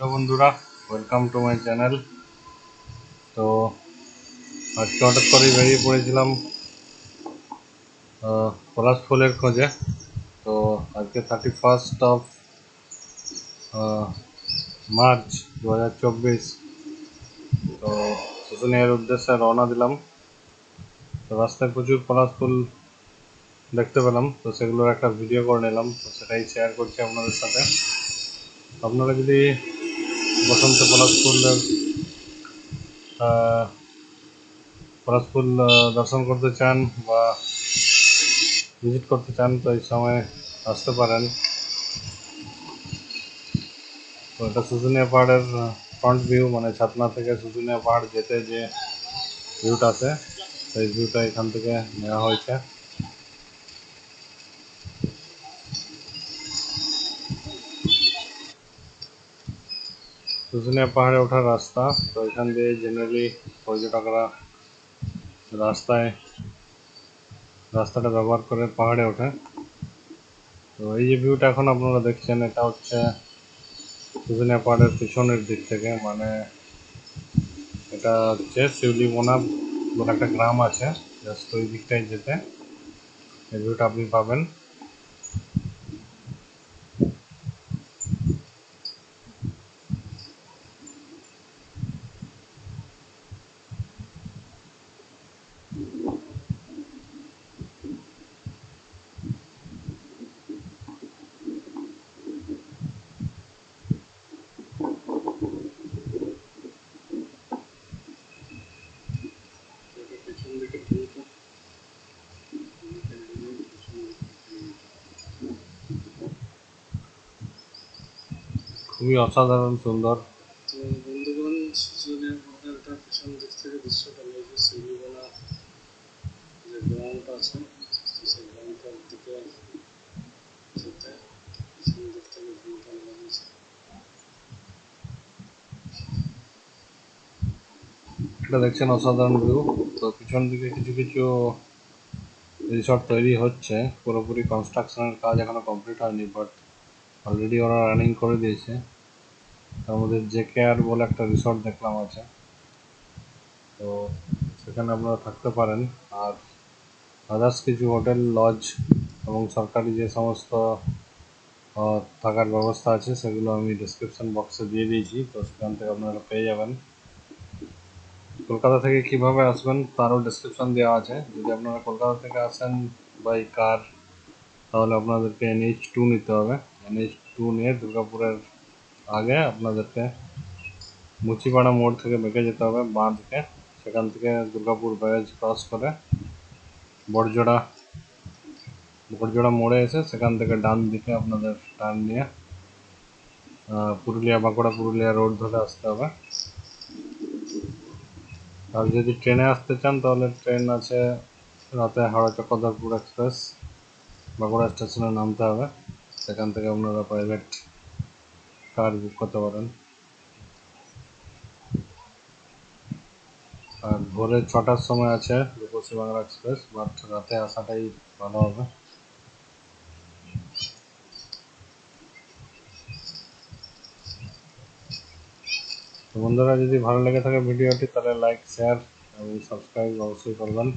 Hello বন্ধুরা, welcome to my channel. তো আজকে হঠাৎ করেই বেরিয়ে পড়েছিলাম পলাশ ফুলের খোঁজে। তো আজকে 31 মার্চ 2024। তো শুশুনিয়ার উদ্দেশ্যে রওনা দিলাম। তো রাস্তায় প্রচুর পলাশ ফুল দেখতে পেলাম, তো সেগুলোর একটা ভিডিও করে নিলাম, তো সেটাই শেয়ার করছি আপনাদের সাথে। আপনারা যদি বসন্তে পলাশ ফুল দর্শন করতে চান বা ভিজিট করতে চান, তো এই সময় আসতে পারেন। তো এটা শুশুনিয়া পাহাড়ের ফ্রন্ট ভিউ, মানে ছাতনা থেকে শুশুনিয়া পাহাড় যেতে যে ভিউটা আছে, সেই ভিউটা এখান থেকে নেওয়া হয়েছে। শুশুনিয়া পাহাড়ে ওঠার রাস্তা, তো এখান দিয়ে জেনারেলি পর্যটকরা রাস্তাটা ব্যবহার করে পাহাড়ে ওঠে। তো এই যে ভিউটা এখন আপনারা দেখছেন, এটা হচ্ছে শুশুনিয়া পাহাড়ের পিছনের দিক থেকে, মানে এটা হচ্ছে শিউলিমোনা বলে একটা গ্রাম আছে, জাস্ট ওই দিকটায় যেতে এই ভিউটা আপনি পাবেন। খুবই অসাধারণ সুন্দর। তো বন্ধুগণ, শুশুনিয়া পাহাড়টা পিছন দিক থেকে দৃশ্যটা রয়েছে শিউলিমোনা যে গ্রাউন্ডটা আছে, সেই গ্রাউন্ডটার দিকে যেতে পিছন দিক থেকে ভিউটা নেওয়া হয়েছে। এটা দেখছেন অসাধারণ ভিউ। তো পিছন দিকে কিছু কিছু রিসর্ট তৈরি হচ্ছে, পুরোপুরি কনস্ট্রাকশনের কাজ এখনো কমপ্লিট হয়নি, বাট অলরেডি ওরা রানিং করে দিয়েছে। তার মধ্যে JKR বলে একটা রিসর্ট দেখলাম আছে, তো সেখানে আপনারা থাকতে পারেন। আর আদার্স কিছু হোটেল, লজ এবং সরকারি যে সমস্ত থাকার ব্যবস্থা আছে, সেগুলো আমি ডিসক্রিপশন বক্সে দিয়ে দিয়েছি, তো সেখান থেকে আপনারা পেয়ে যাবেন। কলকাতা থেকে কিভাবে আসবেন তারও ডিসক্রিপশন দেওয়া আছে। যদি আপনারা কলকাতা থেকে আসেন বাই কার, তাহলে আপনাদেরকে NH2 নিতে হবে। NH2 নিয়ে দুর্গাপুরের আগে আপনাদেরকে মুচিপাড়া মোড় থেকে বেঁকে যেতে হবে বাঁ দিকে। সেখান থেকে দুর্গাপুর ব্যারেজ ক্রস করে বড়জোড়া বড়জোড়া মোড়ে এসে সেখান থেকে ডান দিকে আপনাদের টার্ন নিয়ে বাঁকুড়া পুরুলিয়া রোড ধরে আসতে হবে। আর যদি ট্রেনে আসতে চান, তাহলে ট্রেন আছে রাতে হাওড়া চক্রধরপুর এক্সপ্রেস, বাঁকুড়া স্টেশনে নামতে হবে। সেখান থেকে আপনারা প্রাইভেট কার বুক করতে পারেন। আর ভোরে 6টার সময় আছে রূপসী বাংলা এক্সপ্রেস, বাট রাতে আসাটাই ভালো হবে। তো বন্ধুরা, যদি ভালো লেগে থাকে ভিডিওটি, তাহলে লাইক, শেয়ার এবং সাবস্ক্রাইব অবশ্যই করবেন।